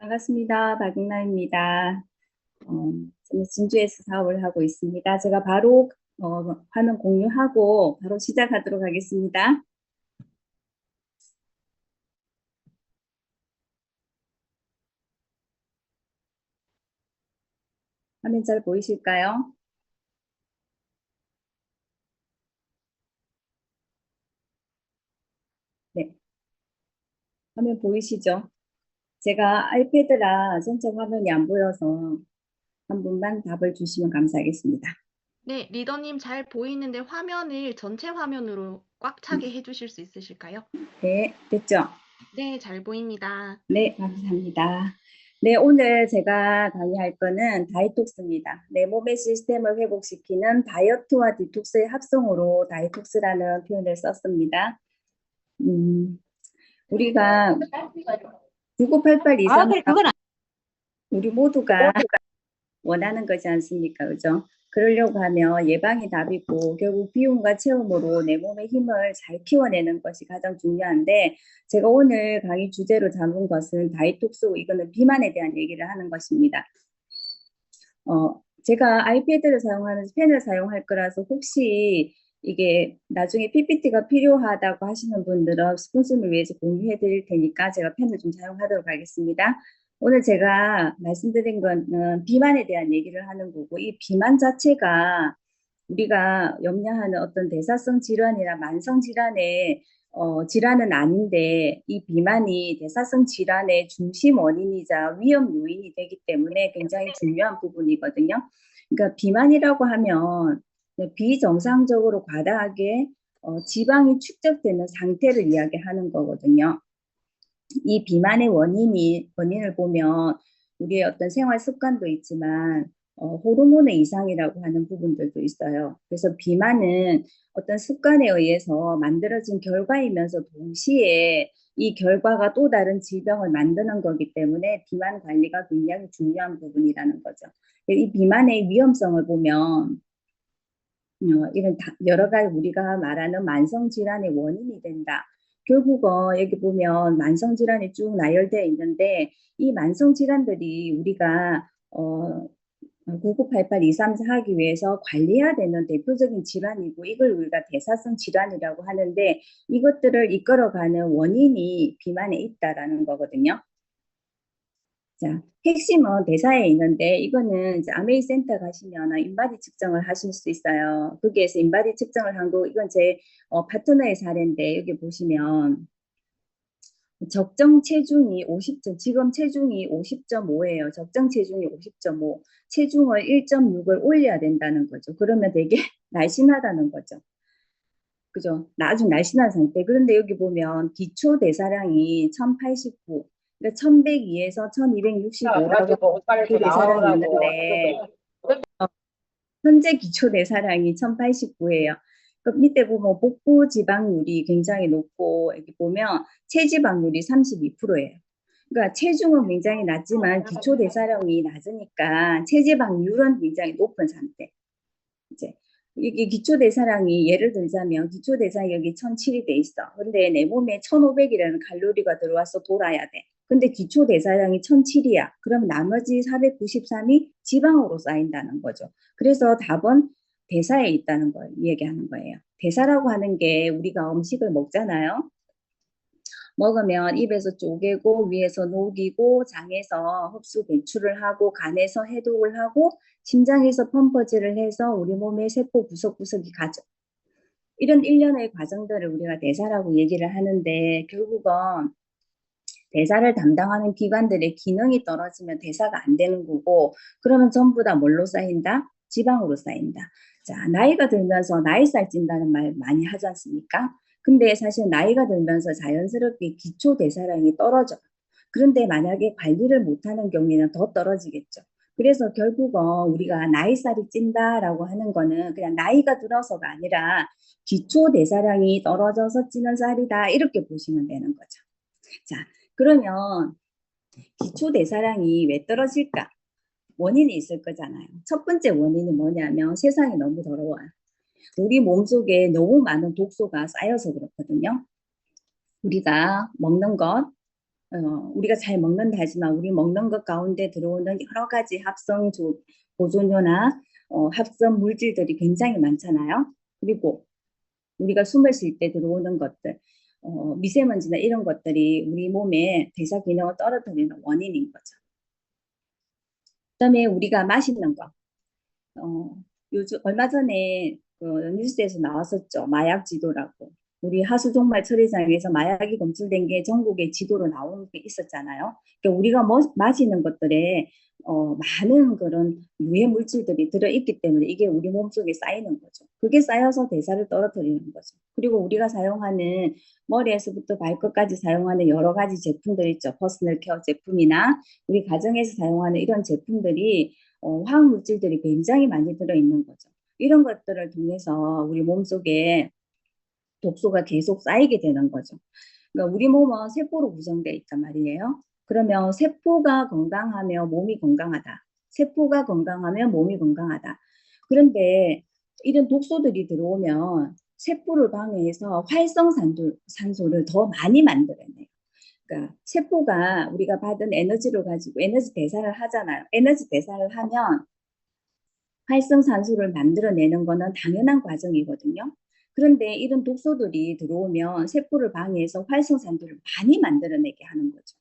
반갑습니다. 박인나입니다. 저는 진주에서 사업을 하고 있습니다. 제가 바로 화면 공유하고 바로 시작하도록 하겠습니다. 화면 잘 보이실까요? 네, 화면 보이시죠? 제가 아이패드라 전체 화면이 안 보여서 한 분만 답을 주시면 감사하겠습니다. 네, 리더님 잘 보이는데 화면을 전체 화면으로 꽉 차게 해주실 수 있으실까요? 네, 됐죠? 네, 잘 보입니다. 네, 감사합니다. 네, 오늘 제가 강의할 거는 다이톡스입니다. 내 몸의 시스템을 회복시키는 다이어트와 디톡스의 합성으로 다이톡스라는 표현을 썼습니다. 우리가 998823 그래, 그건 우리 모두가 원하는 거지 않습니까? 그죠? 그러려고 하면 예방이 답이고 결국 비움과 체험으로 내 몸의 힘을 잘 키워내는 것이 가장 중요한데 제가 오늘 강의 주제로 잡은 것은 다이톡스 이거는 비만에 대한 얘기를 하는 것입니다. 제가 아이패드를 사용하면서 펜을 사용할 거라서 혹시 이게 나중에 PPT가 필요하다고 하시는 분들은 스폰서를 위해서 공유해 드릴 테니까 제가 펜을 좀 사용하도록 하겠습니다. 오늘 제가 말씀드린 거는 비만에 대한 얘기를 하는 거고, 이 비만 자체가 우리가 염려하는 어떤 대사성 질환이나 만성 질환의 질환은 아닌데 이 비만이 대사성 질환의 중심 원인이자 위험 요인이 되기 때문에 굉장히 중요한 부분이거든요. 그러니까 비만이라고 하면 비정상적으로 과다하게 지방이 축적되는 상태를 이야기하는 거거든요. 이 비만의 원인을 보면 우리의 어떤 생활 습관도 있지만 호르몬의 이상이라고 하는 부분들도 있어요. 그래서 비만은 어떤 습관에 의해서 만들어진 결과이면서 동시에 이 결과가 또 다른 질병을 만드는 거기 때문에 비만 관리가 굉장히 중요한 부분이라는 거죠. 이 비만의 위험성을 보면 이런 여러 가지 우리가 말하는 만성 질환의 원인이 된다. 결국은 여기 보면 만성 질환이 쭉 나열되어 있는데 이 만성 질환들이 우리가 9988-234 하기 위해서 관리해야 되는 대표적인 질환이고 이걸 우리가 대사성 질환이라고 하는데 이것들을 이끌어가는 원인이 비만에 있다라는 거거든요. 자, 핵심은 대사에 있는데 이거는 이제 아메이 센터 가시면 인바디 측정을 하실 수 있어요. 거기에서 인바디 측정을 한 거 이건 제 파트너의 사례인데 여기 보시면 적정 체중이 50점, 지금 체중이 50.5예요. 적정 체중이 50.5, 체중을 1.6을 올려야 된다는 거죠. 그러면 되게 날씬하다는 거죠. 그죠? 아주 날씬한 상태. 그런데 여기 보면 기초 대사량이 1089, 그러니까 1102에서 1265라고 그래가지고 옷 기초 갈아입고 대사량이 나오라고. 있는데 현재 기초 대사량이 1089예요. 그 밑에 보면 복부 지방률이 굉장히 높고 여기 보면 체지방률이 32%예요. 그러니까 체중은 굉장히 낮지만 기초 대사량이 낮으니까 체지방률은 굉장히 높은 상태. 이제 이게 기초 대사량이 예를 들자면 기초 대사량이 여기 1007이 돼 있어. 근데 내 몸에 1500이라는 칼로리가 들어와서 돌아야 돼. 근데 기초 대사량이 1007이야. 그럼 나머지 493이 지방으로 쌓인다는 거죠. 그래서 답은 대사에 있다는 걸 얘기하는 거예요. 대사라고 하는 게 우리가 음식을 먹잖아요. 먹으면 입에서 쪼개고 위에서 녹이고 장에서 흡수 배출을 하고 간에서 해독을 하고 심장에서 펌퍼질을 해서 우리 몸의 세포 구석구석이 가죠. 이런 일련의 과정들을 우리가 대사라고 얘기를 하는데 결국은 대사를 담당하는 기관들의 기능이 떨어지면 대사가 안 되는 거고 그러면 전부 다 뭘로 쌓인다? 지방으로 쌓인다. 자, 나이가 들면서 나이살 찐다는 말 많이 하지 않습니까? 근데 사실 나이가 들면서 자연스럽게 기초 대사량이 떨어져. 그런데 만약에 관리를 못하는 경우에는 더 떨어지겠죠. 그래서 결국은 우리가 나이살이 찐다라고 하는 거는 그냥 나이가 들어서가 아니라 기초 대사량이 떨어져서 찌는 살이다 이렇게 보시면 되는 거죠. 자, 그러면 기초 대사량이 왜 떨어질까? 원인이 있을 거잖아요. 첫 번째 원인이 뭐냐면 세상이 너무 더러워요. 우리 몸속에 너무 많은 독소가 쌓여서 그렇거든요. 우리가 먹는 것, 우리가 잘 먹는다 하지만 우리 먹는 것 가운데 들어오는 여러 가지 보존료나 합성 물질들이 굉장히 많잖아요. 그리고 우리가 숨을 쉴 때 들어오는 것들, 미세먼지나 이런 것들이 우리 몸의 대사 기능을 떨어뜨리는 원인인 거죠. 그다음에 우리가 마시는 거, 요즘 얼마 전에 그 뉴스에서 나왔었죠. 마약 지도라고. 우리 하수종말 처리장에서 마약이 검출된 게 전국의 지도로 나오는 게 있었잖아요. 그러니까 우리가 마시는 것들에 많은 그런 유해 물질들이 들어있기 때문에 이게 우리 몸속에 쌓이는 거죠. 그게 쌓여서 대사를 떨어뜨리는 거죠. 그리고 우리가 사용하는 머리에서부터 발끝까지 사용하는 여러 가지 제품들 있죠. 퍼스널 케어 제품이나 우리 가정에서 사용하는 이런 제품들이 화학 물질들이 굉장히 많이 들어있는 거죠. 이런 것들을 통해서 우리 몸속에 독소가 계속 쌓이게 되는 거죠. 그러니까 우리 몸은 세포로 구성되어 있단 말이에요. 그러면 세포가 건강하며 몸이 건강하다. 세포가 건강하면 몸이 건강하다. 그런데 이런 독소들이 들어오면 세포를 방해해서 활성산소를 더 많이 만들어내요. 그러니까 세포가 우리가 받은 에너지를 가지고 에너지 대사를 하잖아요. 에너지 대사를 하면 활성산소를 만들어내는 거는 당연한 과정이거든요. 그런데 이런 독소들이 들어오면 세포를 방해해서 활성산소를 많이 만들어내게 하는 거죠.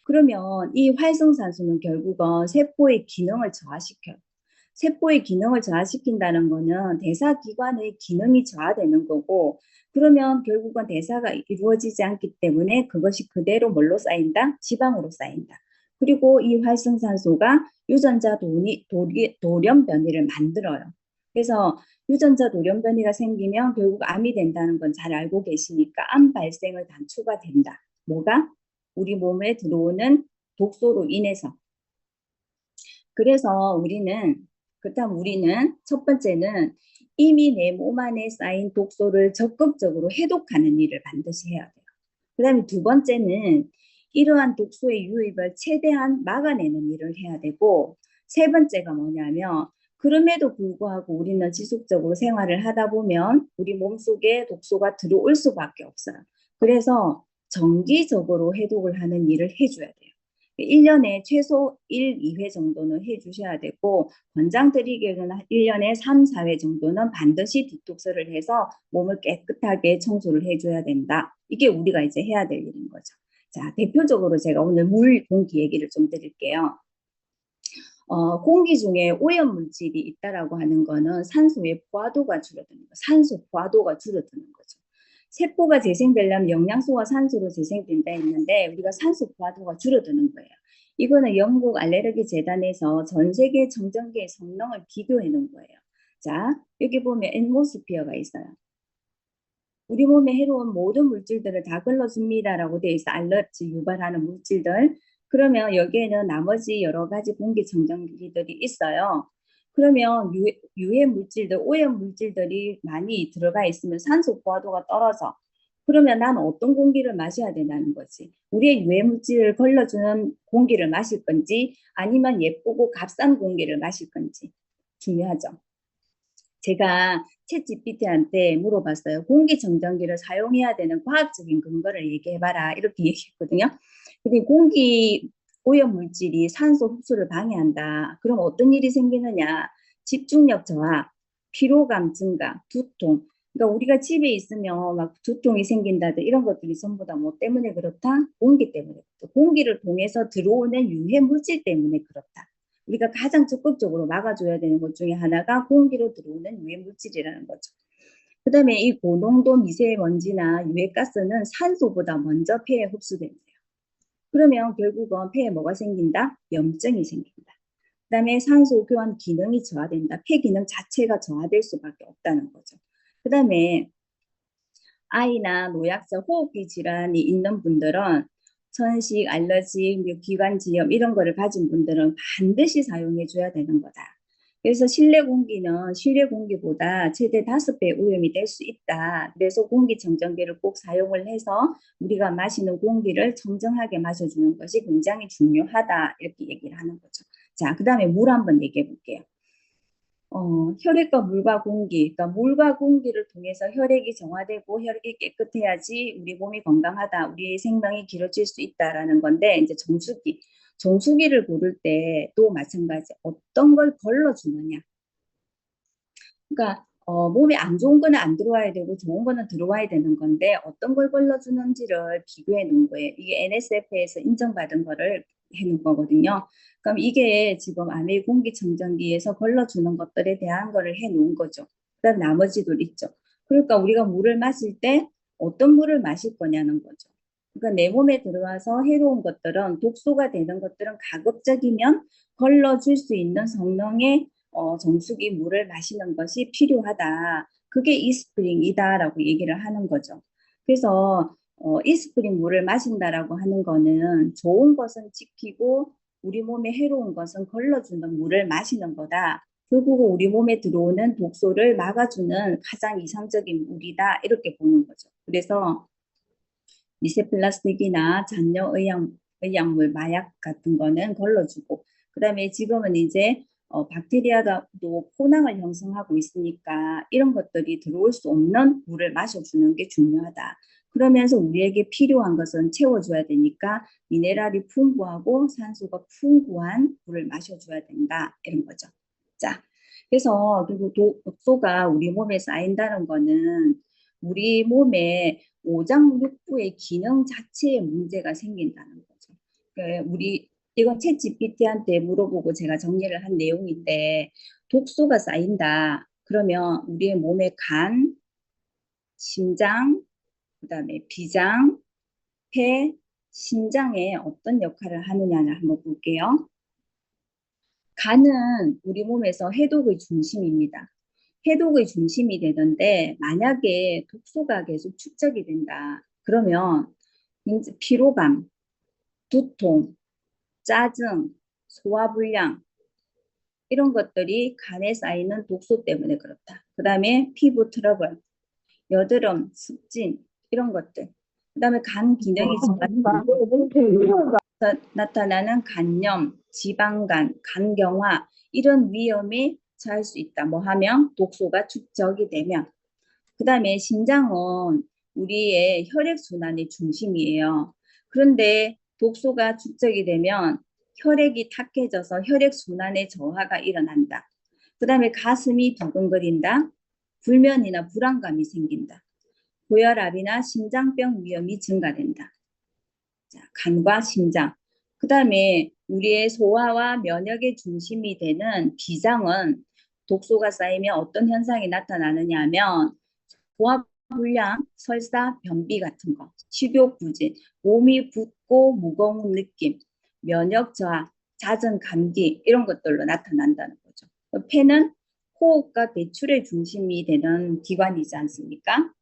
그러면 이 활성산소는 결국은 세포의 기능을 저하시켜요. 세포의 기능을 저하시킨다는 거는 대사기관의 기능이 저하되는 거고, 그러면 결국은 대사가 이루어지지 않기 때문에 그것이 그대로 뭘로 쌓인다? 지방으로 쌓인다. 그리고 이 활성산소가 유전자 돌연 변이를 만들어요. 그래서 유전자 돌연 변이가 생기면 결국 암이 된다는 건 잘 알고 계시니까 암 발생을 단초가 된다. 뭐가? 우리 몸에 들어오는 독소로 인해서. 그래서 그렇다면 우리는 첫 번째는 이미 내 몸 안에 쌓인 독소를 적극적으로 해독하는 일을 반드시 해야 돼요. 그 다음에 두 번째는 이러한 독소의 유입을 최대한 막아내는 일을 해야 되고, 세 번째가 뭐냐면 그럼에도 불구하고 우리는 지속적으로 생활을 하다 보면 우리 몸속에 독소가 들어올 수밖에 없어요. 그래서 정기적으로 해독을 하는 일을 해줘야 돼요. 1년에 최소 1, 2회 정도는 해주셔야 되고, 권장드리기에는 1년에 3, 4회 정도는 반드시 디톡스를 해서 몸을 깨끗하게 청소를 해줘야 된다. 이게 우리가 이제 해야 될 일인 거죠. 자, 대표적으로 제가 오늘 물, 공기 얘기를 좀 드릴게요. 공기 중에 오염물질이 있다라고 하는 거는 산소의 포화도가 줄어드는 거, 산소 포화도가 줄어드는 거죠. 세포가 재생되려면 영양소와 산소로 재생된다 했는데 우리가 산소 포화도가 줄어드는 거예요. 이거는 영국 알레르기 재단에서 전 세계 청정기의 성능을 비교해 놓은 거예요. 자, 여기 보면 앰모스피어가 있어요. 우리 몸에 해로운 모든 물질들을 다 걸러줍니다라고 되어 있어. 알러지 유발하는 물질들. 그러면 여기에는 나머지 여러 가지 공기 청정기들이 있어요. 그러면 유해 물질들, 오염 물질들이 많이 들어가 있으면 산소 포화도가 떨어져. 그러면 나는 어떤 공기를 마셔야 된다는 거지. 우리의 유해 물질을 걸러주는 공기를 마실 건지 아니면 예쁘고 값싼 공기를 마실 건지 중요하죠. 제가 챗GPT한테 물어봤어요. 공기청정기를 사용해야 되는 과학적인 근거를 얘기해봐라. 이렇게 얘기했거든요. 근데 공기 오염물질이 산소 흡수를 방해한다. 그럼 어떤 일이 생기느냐? 집중력 저하, 피로감 증가, 두통. 그러니까 우리가 집에 있으면 막 두통이 생긴다든 이런 것들이 전부 다 뭐 때문에 그렇다? 공기 때문에 그렇다. 공기를 통해서 들어오는 유해 물질 때문에 그렇다. 우리가 가장 적극적으로 막아줘야 되는 것 중에 하나가 공기로 들어오는 유해 물질이라는 거죠. 그 다음에 이 고농도 미세먼지나 유해가스는 산소보다 먼저 폐에 흡수됩니다. 그러면 결국은 폐에 뭐가 생긴다? 염증이 생긴다. 그 다음에 산소 교환 기능이 저하된다. 폐 기능 자체가 저하될 수밖에 없다는 거죠. 그 다음에 아이나 노약자 호흡기 질환이 있는 분들은 천식, 알러지, 기관지염 이런 거를 가진 분들은 반드시 사용해 줘야 되는 거다. 그래서 실내 공기는 실외 공기보다 최대 5배 오염이 될 수 있다. 그래서 공기청정기를 꼭 사용을 해서 우리가 마시는 공기를 청정하게 마셔주는 것이 굉장히 중요하다. 이렇게 얘기를 하는 거죠. 자, 그 다음에 물 한번 얘기해 볼게요. 혈액과 물과 공기, 그러니까 물과 공기를 통해서 혈액이 정화되고 혈액이 깨끗해야지 우리 몸이 건강하다, 우리 생명이 길어질 수 있다라는 건데, 이제 정수기를 고를 때도 마찬가지. 어떤 걸 걸러주느냐. 그러니까 몸에 안 좋은 거는 안 들어와야 되고 좋은 거는 들어와야 되는 건데 어떤 걸 걸러주는지를 비교해 놓은 거예요. 이게 NSF에서 인정받은 거를 해 놓은 거거든요. 그럼 이게 지금 아메 공기청정기에서 걸러주는 것들에 대한 거를 해 놓은 거죠. 그다음 나머지도 있죠. 그러니까 우리가 물을 마실 때 어떤 물을 마실 거냐는 거죠. 그러니까 내 몸에 들어와서 해로운 것들은 독소가 되는 것들은 가급적이면 걸러줄 수 있는 성능의 정수기 물을 마시는 것이 필요하다. 그게 이스프링이다라고 얘기를 하는 거죠. 그래서 이스프링 물을 마신다라고 하는 거는 좋은 것은 지키고 우리 몸에 해로운 것은 걸러주는 물을 마시는 거다. 결국 우리 몸에 들어오는 독소를 막아주는 가장 이상적인 물이다. 이렇게 보는 거죠. 그래서 미세플라스틱이나 의약물, 마약 같은 거는 걸러주고, 그 다음에 지금은 이제 박테리아도 포낭을 형성하고 있으니까 이런 것들이 들어올 수 없는 물을 마셔주는 게 중요하다. 그러면서 우리에게 필요한 것은 채워줘야 되니까 미네랄이 풍부하고 산소가 풍부한 물을 마셔줘야 된다. 이런 거죠. 자, 그래서 그리고 독소가 우리 몸에 쌓인다는 거는 우리 몸에 오장육부의 기능 자체에 문제가 생긴다는 거죠. 우리 이건 챗 GPT한테 물어보고 제가 정리를 한 내용인데 독소가 쌓인다. 그러면 우리의 몸의 간, 심장, 그다음에 비장, 폐, 신장에 어떤 역할을 하느냐를 한번 볼게요. 간은 우리 몸에서 해독의 중심입니다. 해독의 중심이 되는데 만약에 독소가 계속 축적이 된다. 그러면 피로감, 두통, 짜증, 소화불량 이런 것들이 간에 쌓이는 독소 때문에 그렇다. 그 다음에 피부 트러블, 여드름, 습진 이런 것들. 그 다음에 간 기능이 나타나는 간염, 지방간, 간경화 이런 위험에 처할 수 있다. 뭐 하면 독소가 축적이 되면. 그 다음에 심장은 우리의 혈액순환의 중심이에요. 그런데 독소가 축적이 되면 혈액이 탁해져서 혈액순환의 저하가 일어난다. 그 다음에 가슴이 두근거린다. 불면이나 불안감이 생긴다. 고혈압이나 심장병 위험이 증가된다. 자, 간과 심장. 그 다음에 우리의 소화와 면역의 중심이 되는 비장은 독소가 쌓이면 어떤 현상이 나타나느냐 하면 소화불량, 설사, 변비 같은 거, 식욕부진, 몸이 붓고 무거운 느낌, 면역 저하, 잦은 감기 이런 것들로 나타난다는 거죠. 폐는 호흡과 배출의 중심이 되는 기관이지 않습니까?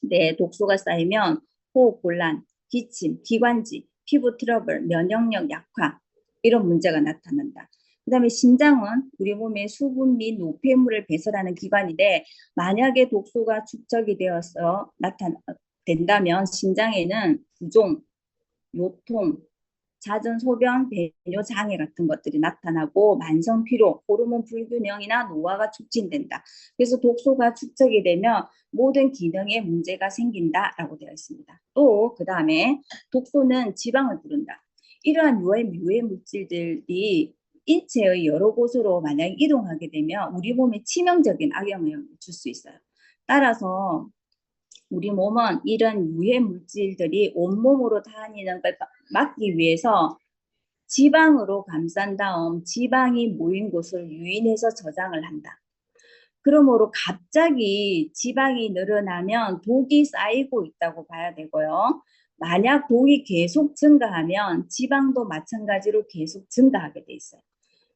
네, 독소가 쌓이면 호흡곤란, 기침, 기관지, 피부 트러블, 면역력 약화 이런 문제가 나타난다. 그 다음에 심장은 우리 몸의 수분 및 노폐물을 배설하는 기관인데 만약에 독소가 축적이 되어서 된다면 심장에는 부종, 요통, 잦은 소변, 배뇨 장애 같은 것들이 나타나고 만성 피로, 호르몬 불균형이나 노화가 촉진된다. 그래서 독소가 축적이 되면 모든 기능에 문제가 생긴다라고 되어 있습니다. 또 그 다음에 독소는 지방을 부른다. 이러한 유해 물질들이 인체의 여러 곳으로 만약 이동하게 되면 우리 몸에 치명적인 악영향을 줄 수 있어요. 따라서 우리 몸은 이런 유해 물질들이 온몸으로 다니는 걸 막기 위해서 지방으로 감싼 다음 지방이 모인 곳을 유인해서 저장을 한다. 그러므로 갑자기 지방이 늘어나면 독이 쌓이고 있다고 봐야 되고요. 만약 독이 계속 증가하면 지방도 마찬가지로 계속 증가하게 돼 있어요.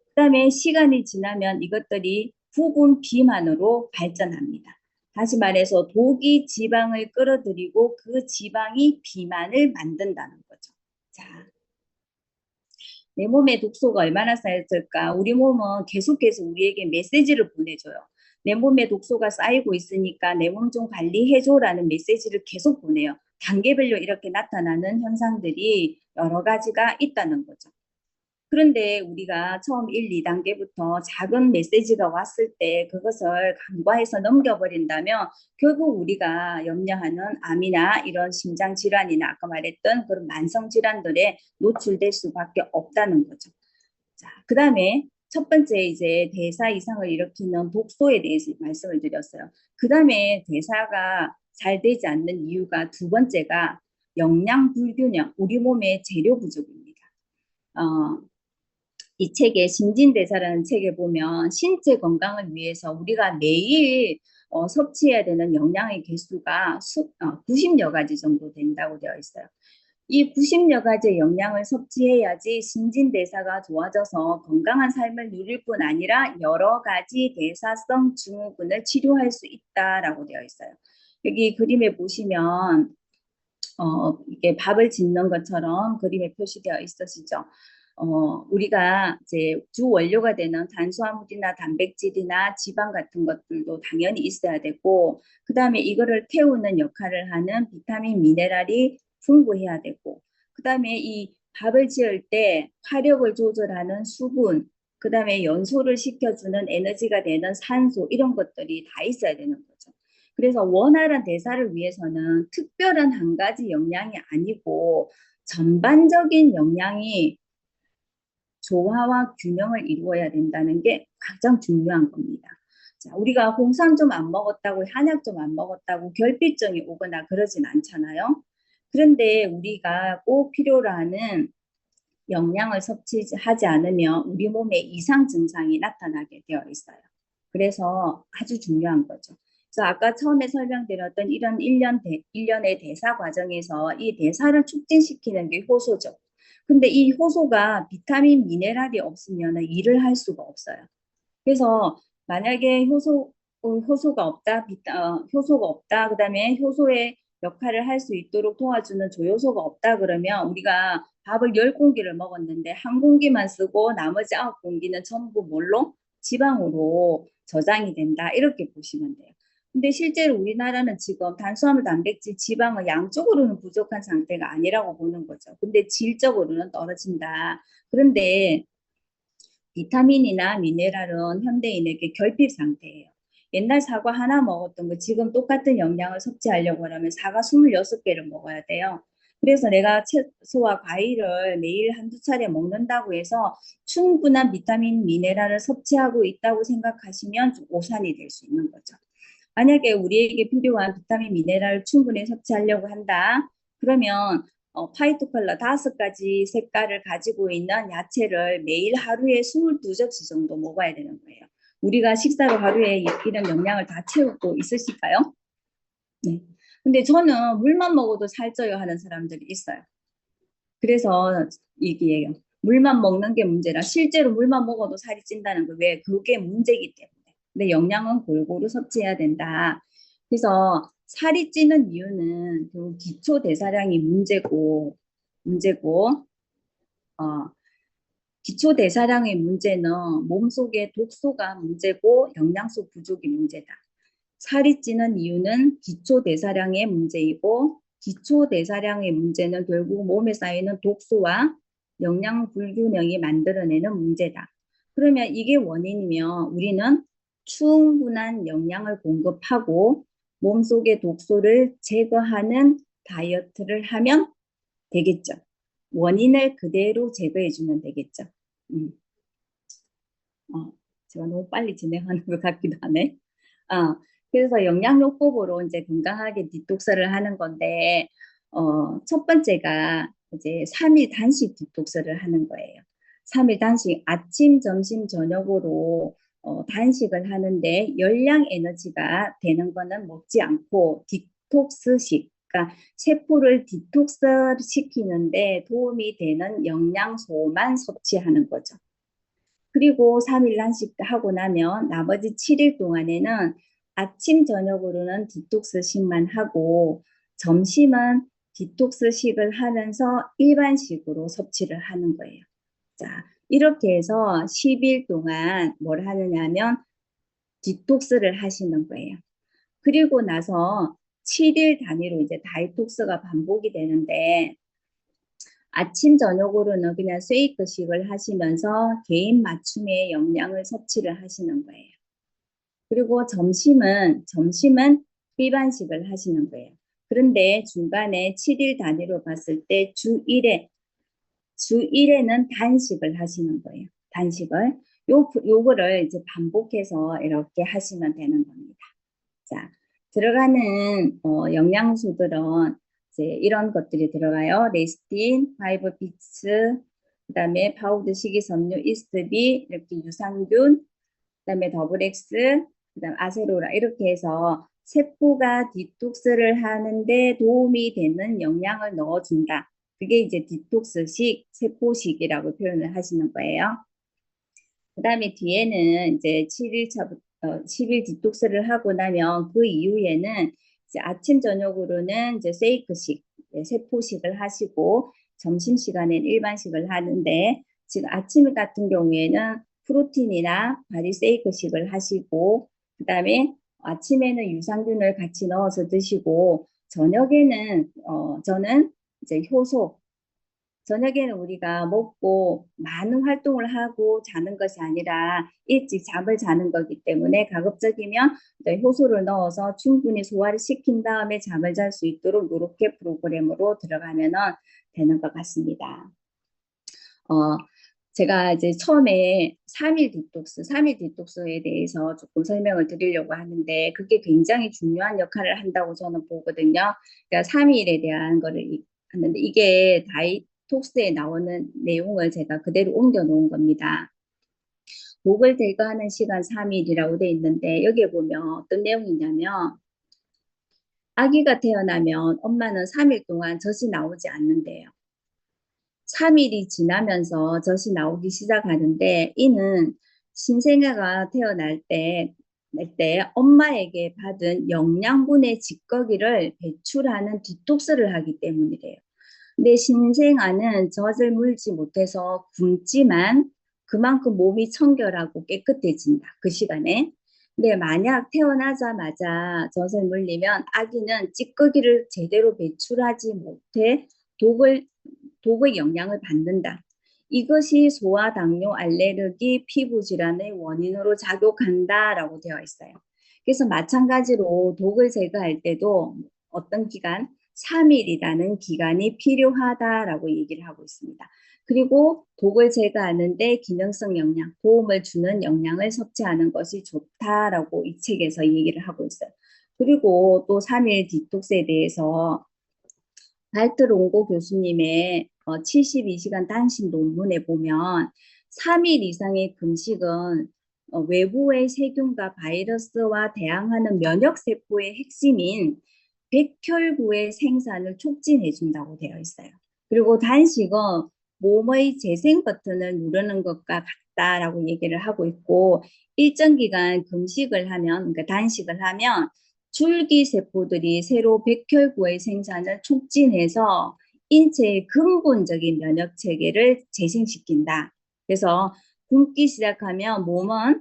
그 다음에 시간이 지나면 이것들이 부분 비만으로 발전합니다. 다시 말해서 독이 지방을 끌어들이고 그 지방이 비만을 만든다는 거죠. 자, 내 몸에 독소가 얼마나 쌓였을까? 우리 몸은 계속해서 우리에게 메시지를 보내줘요. 내 몸에 독소가 쌓이고 있으니까 내 몸 좀 관리해줘라는 메시지를 계속 보내요. 단계별로 이렇게 나타나는 현상들이 여러 가지가 있다는 거죠. 그런데 우리가 처음 1, 2단계부터 작은 메시지가 왔을 때 그것을 간과해서 넘겨버린다면 결국 우리가 염려하는 암이나 이런 심장 질환이나 아까 말했던 그런 만성 질환들에 노출될 수밖에 없다는 거죠. 자, 그다음에 첫 번째 이제 대사 이상을 일으키는 독소에 대해서 말씀을 드렸어요. 그다음에 대사가 잘 되지 않는 이유가 두 번째가 영양 불균형, 우리 몸의 재료 부족입니다. 어, 이 책의 신진대사라는 책에 보면 신체 건강을 위해서 우리가 매일 섭취해야 되는 영양의 개수가 90여 가지 정도 된다고 되어 있어요. 이 90여 가지의 영양을 섭취해야지 신진대사가 좋아져서 건강한 삶을 누릴 뿐 아니라 여러 가지 대사성 증후군을 치료할 수 있다라고 되어 있어요. 여기 그림에 보시면 이게 밥을 짓는 것처럼 그림에 표시되어 있으시죠. 우리가 이제 주 원료가 되는 탄수화물이나 단백질이나 지방 같은 것들도 당연히 있어야 되고, 그 다음에 이거를 태우는 역할을 하는 비타민, 미네랄이 풍부해야 되고, 그 다음에 이 밥을 지을 때 화력을 조절하는 수분, 그 다음에 연소를 시켜주는 에너지가 되는 산소, 이런 것들이 다 있어야 되는 거죠. 그래서 원활한 대사를 위해서는 특별한 한 가지 영양이 아니고 전반적인 영양이 조화와 균형을 이루어야 된다는 게 가장 중요한 겁니다. 자, 우리가 홍삼 좀 안 먹었다고, 한약 좀 안 먹었다고 결핍증이 오거나 그러진 않잖아요. 그런데 우리가 꼭 필요로 하는 영양을 섭취하지 않으면 우리 몸에 이상 증상이 나타나게 되어 있어요. 그래서 아주 중요한 거죠. 그래서 아까 처음에 설명드렸던 이런 1년의 대사 과정에서 이 대사를 촉진시키는 게 효소죠. 근데 이 효소가 비타민, 미네랄이 없으면 일을 할 수가 없어요. 그래서 만약에 효소가 없다, 효소가 없다, 그다음에 효소의 역할을 할 수 있도록 도와주는 조효소가 없다 그러면 우리가 밥을 10공기를 먹었는데 한 공기만 쓰고 나머지 9공기는 전부 뭘로? 지방으로 저장이 된다. 이렇게 보시면 돼요. 근데 실제로 우리나라는 지금 탄수화물, 단백질, 지방은 양쪽으로는 부족한 상태가 아니라고 보는 거죠. 근데 질적으로는 떨어진다. 그런데 비타민이나 미네랄은 현대인에게 결핍 상태예요. 옛날 사과 하나 먹었던 거 지금 똑같은 영양을 섭취하려고 하면 사과 26개를 먹어야 돼요. 그래서 내가 채소와 과일을 매일 한두 차례 먹는다고 해서 충분한 비타민, 미네랄을 섭취하고 있다고 생각하시면 좀 오산이 될 수 있는 거죠. 만약에 우리에게 필요한 비타민, 미네랄을 충분히 섭취하려고 한다. 그러면 화이트 컬러 5가지 색깔을 가지고 있는 야채를 매일 하루에 22접시 정도 먹어야 되는 거예요. 우리가 식사로 하루에 이런 영양을 다 채우고 있으실까요? 네. 근데 저는 물만 먹어도 살쪄요 하는 사람들이 있어요. 그래서 얘기해요. 물만 먹는 게 문제라 실제로 물만 먹어도 살이 찐다는 거 왜? 그게 문제이기 때문에. 근데 영양은 골고루 섭취해야 된다. 그래서 살이 찌는 이유는 그 기초 대사량이 문제고, 어, 기초 대사량의 문제는 몸속의 독소가 문제고 영양소 부족이 문제다. 살이 찌는 이유는 기초 대사량의 문제이고 기초 대사량의 문제는 결국 몸에 쌓이는 독소와 영양 불균형이 만들어내는 문제다. 그러면 이게 원인이면 우리는 충분한 영양을 공급하고 몸속의 독소를 제거하는 다이어트를 하면 되겠죠. 원인을 그대로 제거해 주면 되겠죠. 음. 제가 너무 빨리 진행하는 것 같기도 하네. 그래서 영양요법으로 이제 건강하게 디톡스를 하는 건데, 첫 번째가 이제 3일 단식 디톡스를 하는 거예요. 3일 단식, 아침, 점심, 저녁으로 단식을 하는데 열량 에너지가 되는 거는 먹지 않고 디톡스식, 그러니까 세포를 디톡스 시키는데 도움이 되는 영양소만 섭취하는 거죠. 그리고 3일 단식 하고 나면 나머지 7일 동안에는 아침, 저녁으로는 디톡스식만 하고 점심은 디톡스식을 하면서 일반식으로 섭취를 하는 거예요. 자, 이렇게 해서 10일 동안 뭘 하느냐면 디톡스를 하시는 거예요. 그리고 나서 7일 단위로 이제 다이톡스가 반복이 되는데 아침, 저녁으로는 그냥 쉐이크식을 하시면서 개인 맞춤의 영양을 섭취를 하시는 거예요. 그리고 점심은 일반식을 하시는 거예요. 그런데 중간에 7일 단위로 봤을 때 주1에는 단식을 하시는 거예요. 단식을. 요거를 이제 반복해서 이렇게 하시면 되는 겁니다. 자, 들어가는 영양소들은 이제 이런 것들이 들어가요. 레시틴, 파이브 비츠, 그다음에 파우더 식이섬유, 이스트비, 이렇게 유산균, 그다음에 더블 X, 그다음 아세로라 이렇게 해서 세포가 디톡스를 하는데 도움이 되는 영양을 넣어준다. 그게 이제 디톡스식, 세포식이라고 표현을 하시는 거예요. 그다음에 뒤에는 이제 7일 디톡스를 하고 나면 그 이후에는 이제 아침 저녁으로는 이제 세이크식, 세포식을 하시고 점심시간엔 일반식을 하는데 지금 아침 같은 경우에는 프로틴이나 바디세이크식을 하시고 그다음에 아침에는 유산균을 같이 넣어서 드시고 저녁에는 저는 이제 효소 저녁에는 우리가 먹고 많은 활동을 하고 자는 것이 아니라 일찍 잠을 자는 거기 때문에 가급적이면 효소를 넣어서 충분히 소화를 시킨 다음에 잠을 잘 수 있도록 이렇게 프로그램으로 들어가면 되는 것 같습니다. 어, 제가 이제 처음에 3일 디톡스에 대해서 조금 설명을 드리려고 하는데 그게 굉장히 중요한 역할을 한다고 저는 보거든요. 그러니까 3일에 대한 거를 하는데 이게 다이톡스에 나오는 내용을 제가 그대로 옮겨 놓은 겁니다. 목을 제거하는 시간 3일이라고 돼 있는데 여기에 보면 어떤 내용이냐면 아기가 태어나면 엄마는 3일 동안 젖이 나오지 않는데요. 3일이 지나면서 젖이 나오기 시작하는데 이는 신생아가 태어날 때 엄마에게 받은 영양분의 찌꺼기를 배출하는 디톡스를 하기 때문이래요. 근데 신생아는 젖을 물지 못해서 굶지만 그만큼 몸이 청결하고 깨끗해진다. 그 시간에. 근데 만약 태어나자마자 젖을 물리면 아기는 찌꺼기를 제대로 배출하지 못해 독을 독의 영향을 받는다. 이것이 소아, 당뇨, 알레르기, 피부 질환의 원인으로 작용한다라고 되어 있어요. 그래서 마찬가지로 독을 제거할 때도 어떤 기간, 3일이라는 기간이 필요하다라고 얘기를 하고 있습니다. 그리고 독을 제거하는데 기능성 영양, 도움을 주는 영양을 섭취하는 것이 좋다라고 이 책에서 얘기를 하고 있어요. 그리고 또 3일 디톡스에 대해서 발트 롱고 교수님의 72시간 단식 논문에 보면 3일 이상의 금식은 외부의 세균과 바이러스와 대항하는 면역세포의 핵심인 백혈구의 생산을 촉진해 준다고 되어 있어요. 그리고 단식은 몸의 재생 버튼을 누르는 것과 같다라고 얘기를 하고 있고 일정 기간 금식을 하면 그러니까 단식을 하면 줄기세포들이 새로 백혈구의 생산을 촉진해서 인체의 근본적인 면역 체계를 재생시킨다. 그래서 굶기 시작하면 몸은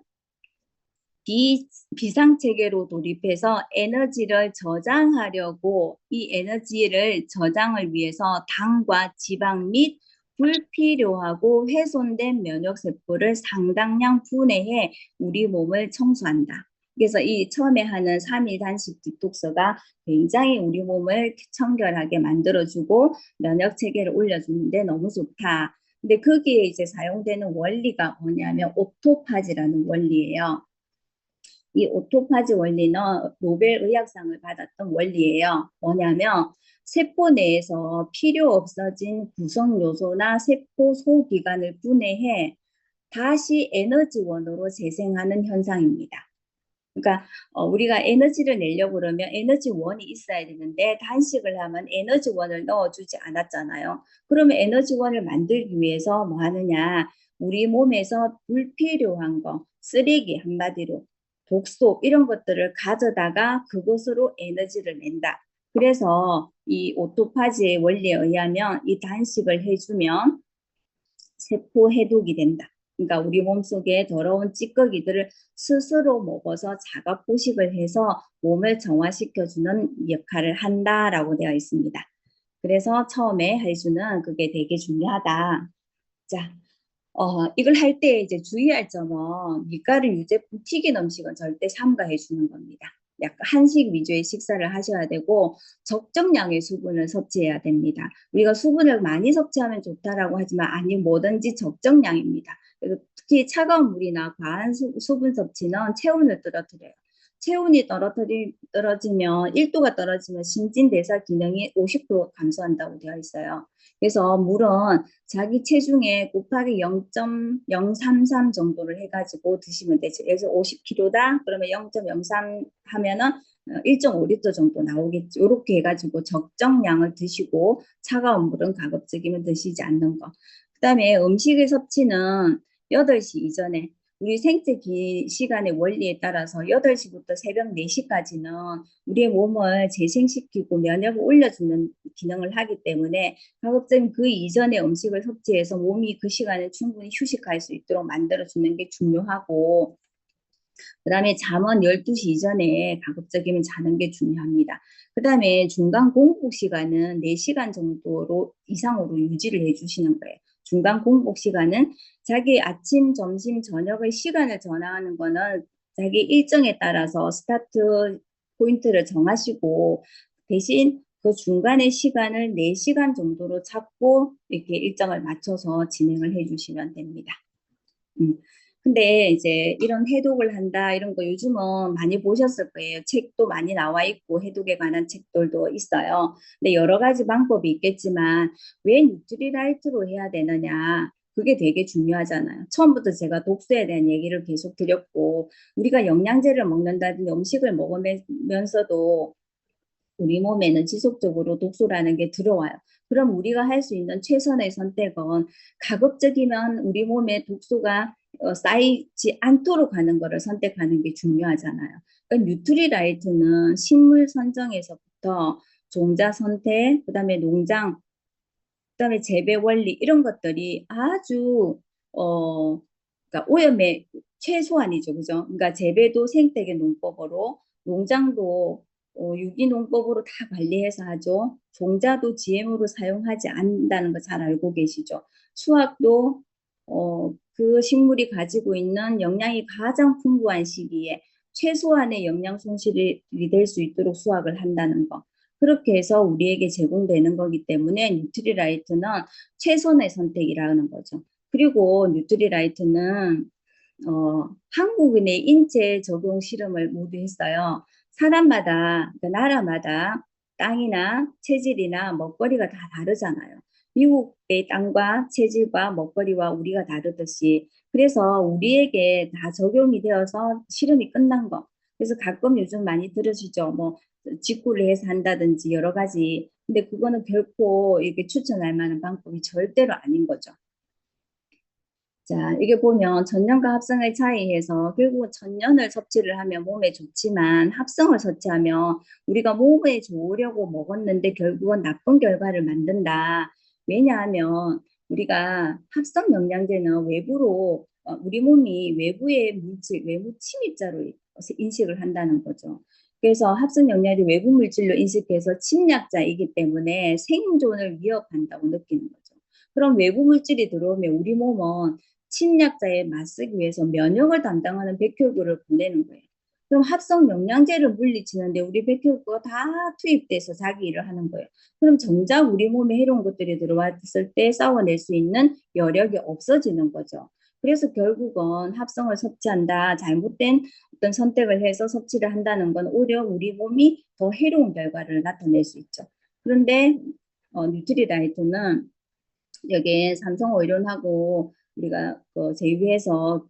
비상체계로 돌입해서 에너지를 저장하려고 이 에너지를 저장을 위해서 당과 지방 및 불필요하고 훼손된 면역세포를 상당량 분해해 우리 몸을 청소한다. 그래서 이 처음에 하는 3일 단식 디톡스가 굉장히 우리 몸을 청결하게 만들어주고 면역 체계를 올려주는데 너무 좋다. 근데 거기에 이제 사용되는 원리가 뭐냐면 오토파지라는 원리예요. 이 오토파지 원리는 노벨 의학상을 받았던 원리예요. 뭐냐면 세포 내에서 필요 없어진 구성 요소나 세포 소기관을 분해해 다시 에너지원으로 재생하는 현상입니다. 그러니까 우리가 에너지를 내려고 그러면 에너지원이 있어야 되는데 단식을 하면 에너지원을 넣어주지 않았잖아요. 그러면 에너지원을 만들기 위해서 뭐 하느냐? 우리 몸에서 불필요한 거, 쓰레기 한마디로 독소 이런 것들을 가져다가 그것으로 에너지를 낸다. 그래서 이 오토파지의 원리에 의하면 이 단식을 해주면 세포 해독이 된다. 그러니까 우리 몸속에 더러운 찌꺼기들을 스스로 먹어서 자가 포식을 해서 몸을 정화시켜주는 역할을 한다라고 되어 있습니다. 그래서 처음에 해주는 그게 되게 중요하다. 자, 이걸 할 때 이제 주의할 점은 밀가루 유제품 튀긴 음식은 절대 삼가해 주는 겁니다. 약간 한식 위주의 식사를 하셔야 되고 적정량의 수분을 섭취해야 됩니다. 우리가 수분을 많이 섭취하면 좋다라고 하지만 아니 뭐든지 적정량입니다. 그래서 특히 차가운 물이나 과한 수분 섭취는 체온을 떨어뜨려요. 체온이 떨어지면 1도가 떨어지면 신진대사 기능이 50% 감소한다고 되어 있어요. 그래서 물은 자기 체중에 곱하기 0.033 정도를 해가지고 드시면 되죠. 그래서 50kg다? 그러면 0.03 하면은 1.5리터 정도 나오겠죠. 이렇게 해가지고 적정량을 드시고 차가운 물은 가급적이면 드시지 않는 거. 그 다음에 음식의 섭취는 8시 이전에 우리 생체 시간의 원리에 따라서 8시부터 새벽 4시까지는 우리의 몸을 재생시키고 면역을 올려주는 기능을 하기 때문에 가급적 그 이전에 음식을 섭취해서 몸이 그 시간에 충분히 휴식할 수 있도록 만들어주는 게 중요하고 그 다음에 잠은 12시 이전에 가급적이면 자는 게 중요합니다. 그 다음에 중간 공복 시간은 4시간 정도로 이상으로 유지를 해주시는 거예요. 중간 공복 시간은 자기 아침, 점심, 저녁의 시간을 전환하는 거는 자기 일정에 따라서 스타트 포인트를 정하시고 대신 그 중간의 시간을 4시간 정도로 잡고 이렇게 일정을 맞춰서 진행을 해주시면 됩니다. 음. 근데 이제 이런 해독을 한다 이런 거 요즘은 많이 보셨을 거예요. 책도 많이 나와 있고 해독에 관한 책들도 있어요. 근데 여러 가지 방법이 있겠지만 왜 뉴트리라이트로 해야 되느냐? 그게 되게 중요하잖아요. 처음부터 제가 독소에 대한 얘기를 계속 드렸고 우리가 영양제를 먹는다든지 음식을 먹으면서도 우리 몸에는 지속적으로 독소라는 게 들어와요. 그럼 우리가 할 수 있는 최선의 선택은 가급적이면 우리 몸에 독소가 쌓이지 않도록 하는 것을 선택하는 게 중요하잖아요. 그러니까 뉴트리라이트는 식물 선정에서부터 종자 선택, 그다음에 농장, 그다음에 재배 원리 이런 것들이 아주 그러니까 오염의 최소한이죠, 그죠? 그러니까 재배도 생태계 농법으로, 농장도 유기농법으로 다 관리해서 하죠. 종자도 GM으로 사용하지 않는다는 거 잘 알고 계시죠? 수확도 그 식물이 가지고 있는 영양이 가장 풍부한 시기에 최소한의 영양 손실이 될 수 있도록 수확을 한다는 거. 그렇게 해서 우리에게 제공되는 거기 때문에 뉴트리라이트는 최선의 선택이라는 거죠. 그리고 뉴트리라이트는 한국인의 인체 적용 실험을 모두 했어요. 사람마다, 그러니까 나라마다 땅이나 체질이나 먹거리가 다 다르잖아요. 미국의 땅과 체질과 먹거리와 우리가 다르듯이 그래서 우리에게 다 적용이 되어서 실험이 끝난 거. 그래서 가끔 요즘 많이 들으시죠. 뭐 직구를 해서 한다든지 여러 가지. 근데 그거는 결코 이렇게 추천할 만한 방법이 절대로 아닌 거죠. 자, 이게 보면 전년과 합성의 차이에서 결국은 전년을 섭취를 하면 몸에 좋지만 합성을 섭취하면 우리가 몸에 좋으려고 먹었는데 결국은 나쁜 결과를 만든다. 왜냐하면 우리가 합성 영양제는 외부로 우리 몸이 외부의 물질, 외부 침입자로 인식을 한다는 거죠. 그래서 합성 영양제 외부 물질로 인식해서 침략자이기 때문에 생존을 위협한다고 느끼는 거죠. 그럼 외부 물질이 들어오면 우리 몸은 침략자에 맞서기 위해서 면역을 담당하는 백혈구를 보내는 거예요. 그럼 합성 영양제를 물리치는데 우리 백혈구가 다 투입돼서 자기 일을 하는 거예요. 그럼 정작 우리 몸에 해로운 것들이 들어왔을 때 싸워낼 수 있는 여력이 없어지는 거죠. 그래서 결국은 합성을 섭취한다, 잘못된 어떤 선택을 해서 섭취를 한다는 건 오히려 우리 몸이 더 해로운 결과를 나타낼 수 있죠. 그런데 뉴트리라이트는 여기에 삼성 오일론하고 우리가 제휴해서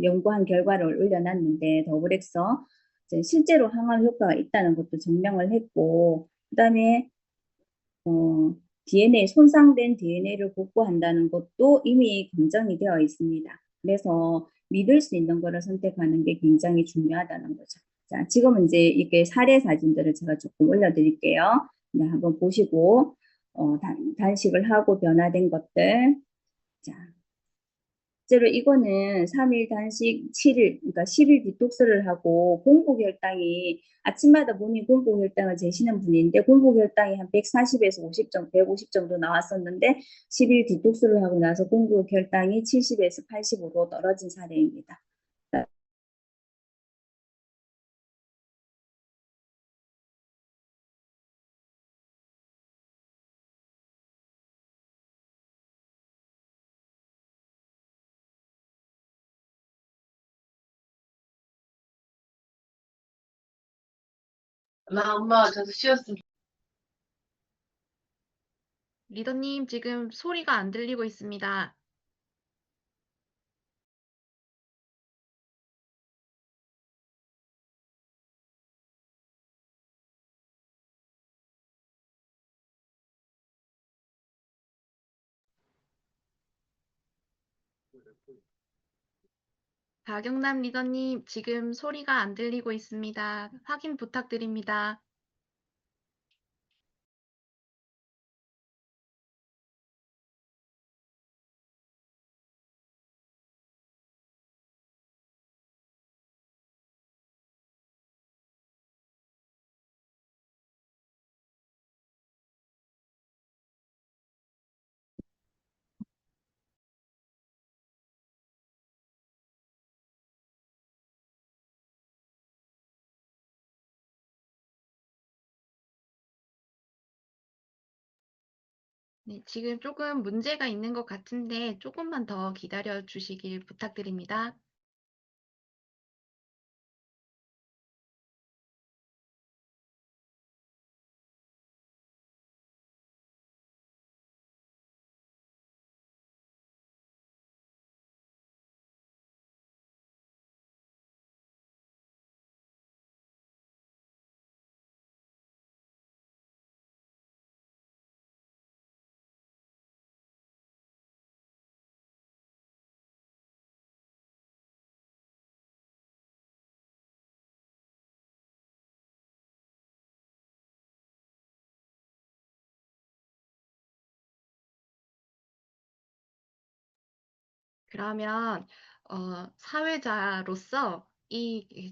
연구한 결과를 올려놨는데 더블엑서 실제로 항암 효과가 있다는 것도 증명을 했고 그다음에 DNA 손상된 DNA를 복구한다는 것도 이미 검증이 되어 있습니다. 그래서 믿을 수 있는 거를 선택하는 게 굉장히 중요하다는 거죠. 자, 지금은 이제 이게 사례 사진들을 제가 조금 올려드릴게요. 네, 한번 보시고 단식을 하고 변화된 것들. 자, 실제로 이거는 3일 단식 7일, 그러니까 10일 디톡스를 하고 공복혈당이 아침마다 본인 공복혈당을 재시는 분인데 공복혈당이 한 140에서 50 정도, 150 정도 나왔었는데 10일 디톡스를 하고 나서 공복혈당이 70에서 85로 떨어진 사례입니다. 나 엄마 저도 쉬었습니다. 리더님, 지금 소리가 안 들리고 있습니다. 박영남 리더님, 지금 소리가 안 들리고 있습니다. 확인 부탁드립니다. 네, 지금 조금 문제가 있는 것 같은데 조금만 더 기다려 주시길 부탁드립니다. 그러면 사회자로서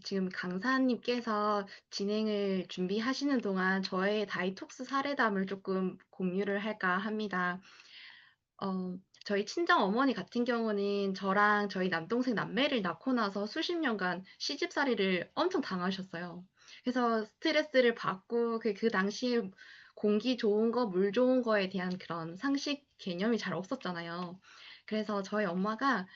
지금 강사님께서 진행을 준비하시는 동안 저의 다이톡스 사례담을 조금 공유를 할까 합니다. 저희 친정 어머니 같은 경우는 저랑 저희 남동생 남매를 낳고 나서 수십 년간 시집살이를 엄청 당하셨어요. 그래서 스트레스를 받고 그 당시에 공기 좋은 거, 물 좋은 거에 대한 그런 상식 개념이 잘 없었잖아요. 그래서 저희 엄마가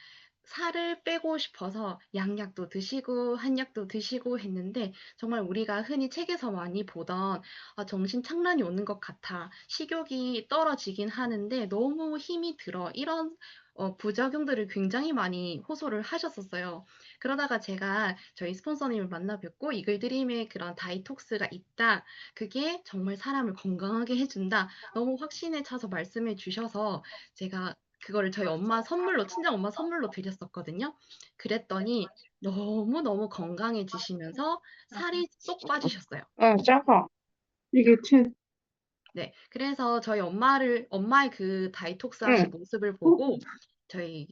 살을 빼고 싶어서 양약도 드시고 한약도 드시고 했는데 정말 우리가 흔히 책에서 많이 보던 정신 착란이 오는 것 같아. 식욕이 떨어지긴 하는데 너무 힘이 들어. 이런 부작용들을 굉장히 많이 호소를 하셨었어요. 그러다가 제가 저희 스폰서님을 만나 뵙고 이글드림의 그런 다이톡스가 있다. 그게 정말 사람을 건강하게 해준다. 너무 확신에 차서 말씀해 주셔서 제가 그거를 저희 엄마 선물로, 친정 엄마 선물로 드렸었거든요. 그랬더니 너무너무 건강해지시면서 살이 쏙 빠지셨어요. 작아. 이게 네. 그래서 저희 엄마의 그 다이톡스 하신 응. 모습을 보고 저희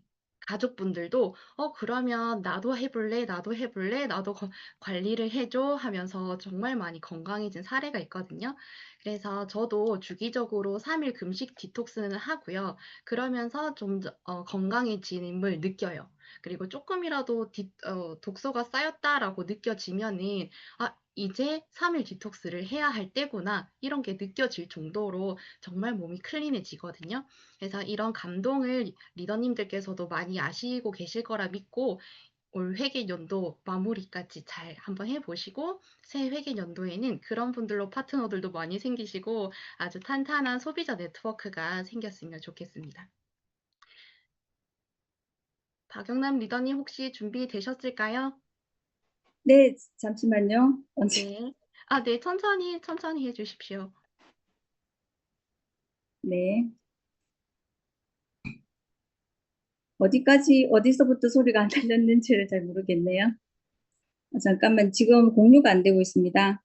가족분들도 그러면 나도 해볼래? 나도 해볼래? 나도 관리를 해줘? 하면서 정말 많이 건강해진 사례가 있거든요. 그래서 저도 주기적으로 3일 금식 디톡스는 하고요. 그러면서 좀 건강해짐을 느껴요. 그리고 조금이라도 독소가 쌓였다라고 느껴지면은 이제 3일 디톡스를 해야 할 때구나. 이런 게 느껴질 정도로 정말 몸이 클린해지거든요. 그래서 이런 감동을 리더님들께서도 많이 아시고 계실 거라 믿고 올 회계연도 마무리까지 잘 한번 해보시고 새 회계연도에는 그런 분들로 파트너들도 많이 생기시고 아주 탄탄한 소비자 네트워크가 생겼으면 좋겠습니다. 박영남 리더님 혹시 준비되셨을까요? 네, 잠시만요. 언제, 네. 네, 천천히 해주십시오. 네. 어디서부터 소리가 안 들렸는지를 잘 모르겠네요. 잠깐만, 지금 공유가 안 되고 있습니다.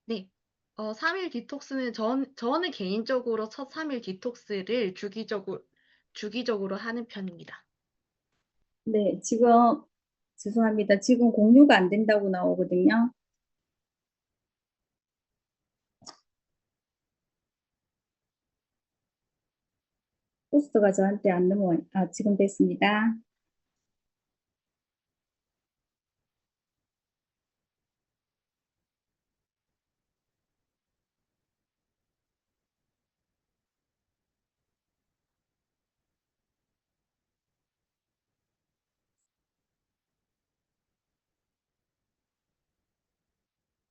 네. 3일 디톡스는 저는 개인적으로 첫 3일 디톡스를 주기적으로 주기적으로 하는 편입니다. 네, 지금 죄송합니다. 지금 공유가 안 된다고 나오거든요. 포스터가 저한테 안 지금 됐습니다.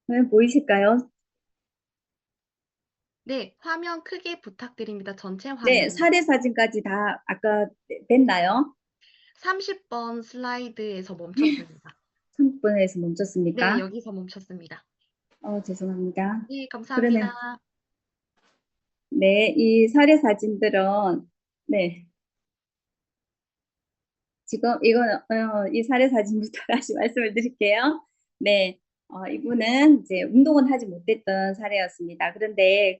화면 보이실까요? 네, 화면 크게 부탁드립니다. 전체 네, 화면. 사례 사진까지 다 아까 됐나요? 30번 슬라이드에서 멈췄습니다. 3분에서 네, 멈췄습니까? 여기서 멈췄습니다. 죄송합니다. 네, 그러면 감사합니다. 네, 이 사례 사진들은 네, 지금 이거는 이 사례 사진부터 다시 말씀을 드릴게요. 네, 이분은 이제 운동은 하지 못했던 사례였습니다. 그런데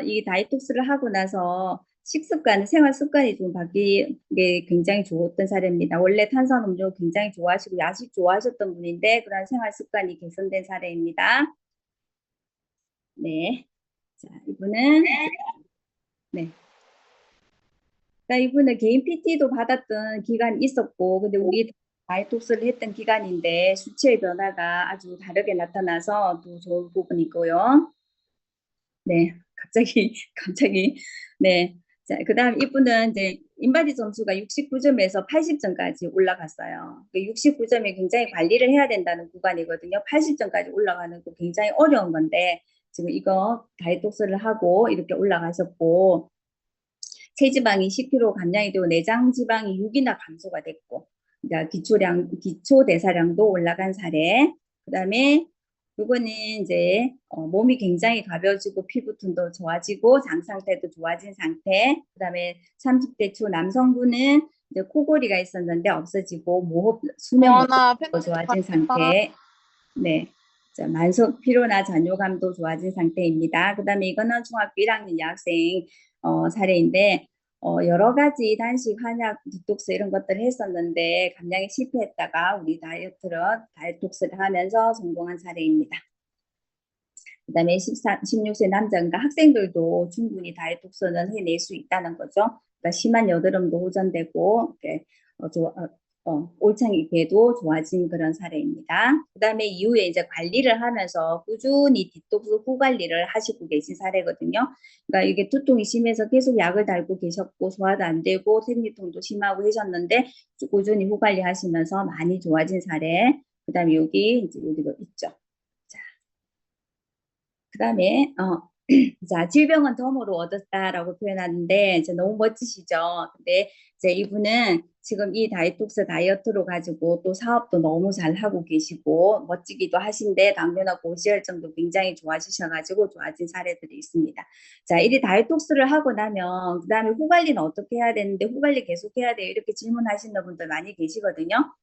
이 다이톡스를 하고 나서 식습관, 생활 습관이 좀 바뀐 게 굉장히 좋았던 사례입니다. 원래 탄산음료 굉장히 좋아하시고 야식 좋아하셨던 분인데 그런 생활 습관이 개선된 사례입니다. 네, 자 이분은 네. 그러니까 이분은 개인 PT도 받았던 기간이 있었고, 근데 우리 다이톡스를 했던 기간인데 수치의 변화가 아주 다르게 나타나서 또 좋은 부분이고요. 네, 갑자기, 갑자기, 네. 자, 그 다음 이분은 이제 인바디 점수가 69점에서 80점까지 올라갔어요. 69점이 굉장히 관리를 해야 된다는 구간이거든요. 80점까지 올라가는 거 굉장히 어려운 건데, 지금 이거 다이톡스를 하고 이렇게 올라가셨고, 체지방이 10kg 감량이 되고 내장 지방이 6이나 감소가 됐고, 그러니까 기초 대사량도 올라간 사례. 그다음에 이거는 이제 몸이 굉장히 가벼워지고 피부톤도 좋아지고 장 상태도 좋아진 상태. 그다음에 30대 초 남성분은 이제 코골이가 있었는데 없어지고 원아 수면도 팬티 좋아진 받겠다. 상태. 네. 자, 만성 피로나 잔뇨감도 좋아진 상태입니다. 그다음에 이거는 중학교 1학년 여학생 사례인데 여러 가지 단식, 한약, 디톡스 이런 것들을 했었는데 감량에 실패했다가 우리 다이톡스를 하면서 성공한 사례입니다. 그다음에 16세 남자인가 학생들도 충분히 다이톡스는 해낼 수 있다는 거죠. 그러니까 심한 여드름도 호전되고 이렇게 올챙이 배도 좋아진 그런 사례입니다. 그다음에 이후에 이제 관리를 하면서 꾸준히 디톡스 후 관리를 하시고 계신 사례거든요. 그러니까 이게 두통이 심해서 계속 약을 달고 계셨고 소화도 안 되고 생리통도 심하고 하셨는데 꾸준히 후 관리하시면서 많이 좋아진 사례. 그다음에 여기도 있죠. 그다음에 자, 질병은 덤으로 얻었다라고 표현하는데 이제 너무 멋지시죠. 근데 이제 이분은 지금 이 다이톡스 다이어트로 가지고 또 사업도 너무 잘 하고 계시고 멋지기도 하신데 당뇨나 고지혈증도 굉장히 좋아지셔가지고 좋아진 사례들이 있습니다. 자, 이 다이톡스를 하고 나면 그다음에 후 관리는 어떻게 해야 되는데 후 관리 계속 해야 돼요. 이렇게 질문하시는 분들 많이 계시거든요.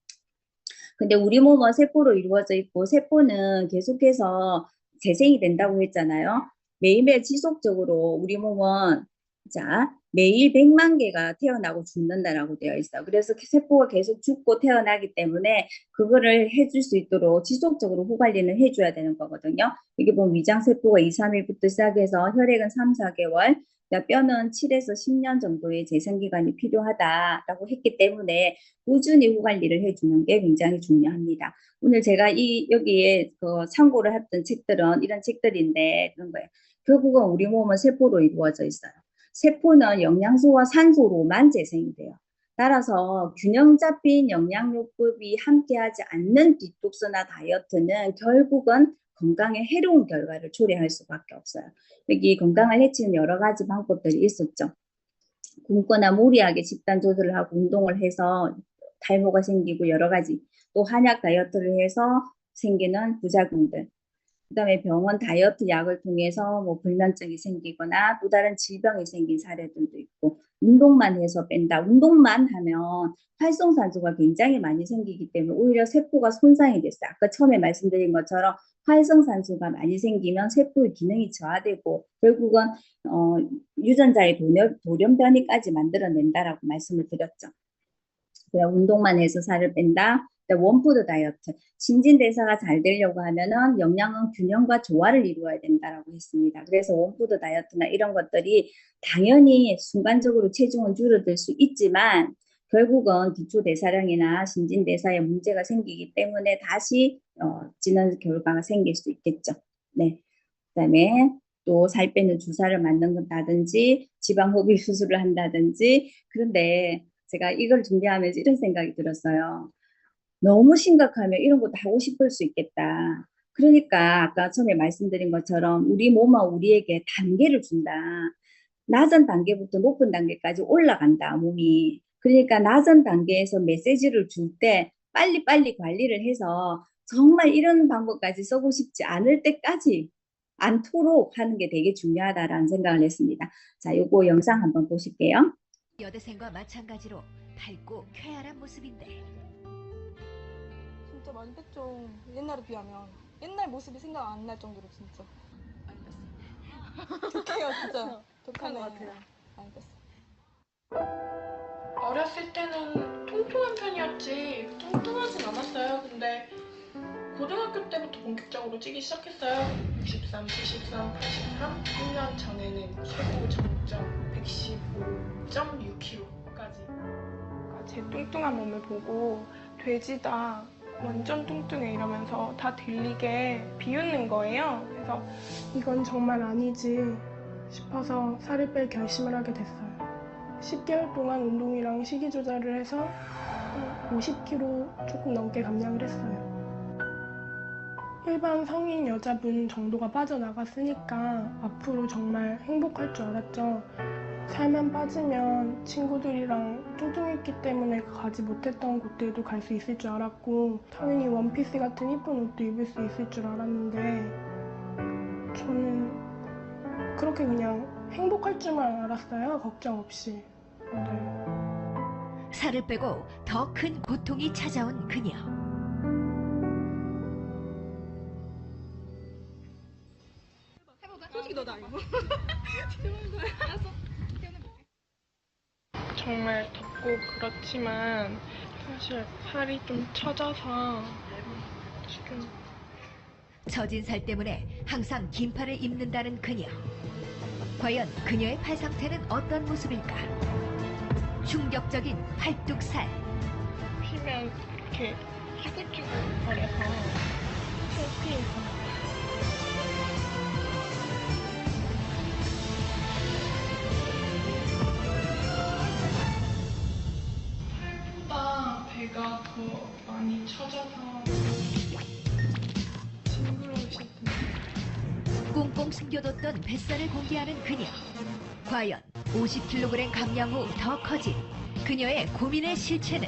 근데 우리 몸은 세포로 이루어져 있고 세포는 계속해서 재생이 된다고 했잖아요. 매일매일 지속적으로 우리 몸은 자 매일 100만 개가 태어나고 죽는다라고 되어 있어. 그래서 세포가 계속 죽고 태어나기 때문에 그거를 해줄 수 있도록 지속적으로 후 관리는 해줘야 되는 거거든요. 이게 보면 위장 세포가 2, 3일부터 시작해서 혈액은 3, 4개월, 뼈는 7에서 10년 정도의 재생 기간이 필요하다라고 했기 때문에 꾸준히 후 관리를 해주는 게 굉장히 중요합니다. 오늘 제가 여기에 참고를 했던 책들은 이런 책들인데 그런 거예요. 결국은 우리 몸은 세포로 이루어져 있어요. 세포는 영양소와 산소로만 재생이 돼요. 따라서 균형 잡힌 영양요법이 함께하지 않는 디톡스나 다이어트는 결국은 건강에 해로운 결과를 초래할 수밖에 없어요. 여기 건강을 해치는 여러 가지 방법들이 있었죠. 굶거나 무리하게 식단 조절을 하고 운동을 해서 탈모가 생기고 여러 가지 또 한약 다이어트를 해서 생기는 부작용들. 그다음에 병원 다이어트 약을 통해서 뭐 불면증이 생기거나 또 다른 질병이 생긴 사례들도 있고, 운동만 해서 뺀다. 운동만 하면 활성산소가 굉장히 많이 생기기 때문에 오히려 세포가 손상이 됐어요. 아까 처음에 말씀드린 것처럼 활성산소가 많이 생기면 세포의 기능이 저하되고 결국은 유전자의 돌연변이까지 만들어낸다라고 말씀을 드렸죠. 그냥 운동만 해서 살을 뺀다. 원푸드 다이어트. 신진대사가 잘 되려고 하면은 영양은 균형과 조화를 이루어야 된다라고 했습니다. 그래서 원푸드 다이어트나 이런 것들이 당연히 순간적으로 체중은 줄어들 수 있지만 결국은 기초대사량이나 신진대사에 문제가 생기기 때문에 다시 찌는 결과가 생길 수 있겠죠. 네. 그다음에 또 살 빼는 주사를 맞는다든지 지방 흡입 수술을 한다든지. 그런데 제가 이걸 준비하면서 이런 생각이 들었어요. 너무 심각하면 이런 것도 하고 싶을 수 있겠다. 그러니까 아까 처음에 말씀드린 것처럼 우리 몸은 우리에게 단계를 준다. 낮은 단계부터 높은 단계까지 올라간다, 몸이. 그러니까 낮은 단계에서 메시지를 줄 때 빨리빨리 관리를 해서 정말 이런 방법까지 써고 싶지 않을 때까지 않도록 하는 게 되게 중요하다라는 생각을 했습니다. 자, 요거 영상 한번 보실게요. 여대생과 마찬가지로 밝고 쾌활한 모습인데 진짜 많이 뺐죠. 옛날에 비하면. 옛날 모습이 생각 안 날 정도로 진짜. 많이 뺐어. 독해요, 진짜. 독한 것 같아요. 많이 뺐어. 어렸을 때는 통통한 편이었지 뚱뚱하진 않았어요. 근데 고등학교 때부터 본격적으로 찌기 시작했어요. 63, 73, 83, 1년 전에는 최고 정점 115.6kg까지. 제 뚱뚱한 몸을 보고 돼지다, 완전 뚱뚱해 이러면서 다 들리게 비웃는 거예요. 그래서 이건 정말 아니지 싶어서 살을 뺄 결심을 하게 됐어요. 10개월 동안 운동이랑 식이 조절을 해서 50kg 조금 넘게 감량을 했어요. 일반 성인 여자분 정도가 빠져나갔으니까 앞으로 정말 행복할 줄 알았죠. 살만 빠지면 친구들이랑 뚱뚱했기 때문에 가지 못했던 곳들도 갈 수 있을 줄 알았고 당연히 원피스 같은 이쁜 옷도 입을 수 있을 줄 알았는데 저는 그렇게 그냥 행복할 줄만 알았어요. 걱정 없이. 네. 살을 빼고 더 큰 고통이 찾아온 그녀. 솔직히 너도 알고. 정말 덥고 그렇지만 사실 살이 좀 처져서 지금 처진 살 때문에 항상 긴팔을 입는다는 그녀. 과연 그녀의 팔 상태는 어떤 모습일까? 충격적인 팔뚝살. 피면 이렇게 희글희글 거려서 창피해서 살보다 배가 더 많이 처져서 징그러우실 텐데. 꽁꽁 숨겨뒀던 뱃살을 공개하는 그녀. 과연 50kg 감량 후 더 커진 그녀의 고민의 실체는?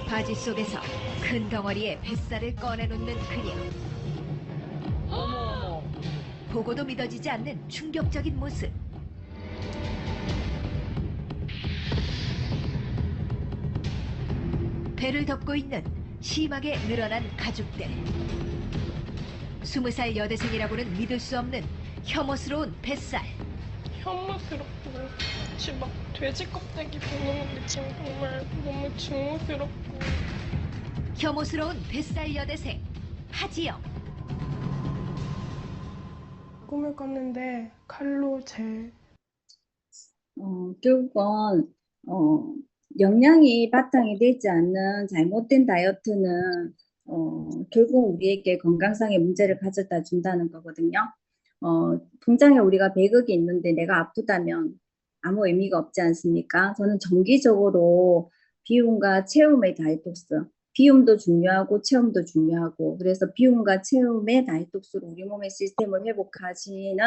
바지 속에서 큰 덩어리의 뱃살을 꺼내놓는 그녀. 보고도 믿어지지 않는 충격적인 모습. 배를 덮고 있는 심하게 늘어난 가죽들. 20살 여대생이라고는 믿을 수 없는 혐오스러운 뱃살. 혐오스럽고 마치 막 돼지 껍데기 보는 느낌. 정말 너무 증오스럽고. 혐오스러운 뱃살 여대생 하지영. 꿈을 꿨는데 칼로 결국은 영양이 바탕이 되지 않는 잘못된 다이어트는 결국 우리에게 건강상의 문제를 가져다 준다는 거거든요. 통장에 우리가 100억이 있는데 내가 아프다면 아무 의미가 없지 않습니까? 저는 정기적으로 비움과 체움의 다이톡스, 비움도 중요하고 체움도 중요하고, 그래서 비움과 체움의 다이톡스로 우리 몸의 시스템을 회복하시는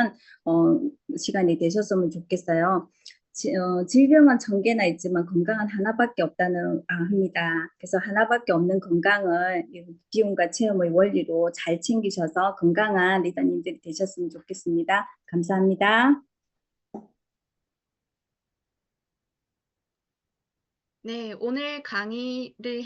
시간이 되셨으면 좋겠어요. 질병은 1000개나 있지만 건강은 하나밖에 없다는 합니다. 그래서 하나밖에 없는 건강을 이 기운과 체험의 원리로 잘 챙기셔서 건강한 리더님들이 되셨으면 좋겠습니다. 감사합니다. 네, 오늘 강의를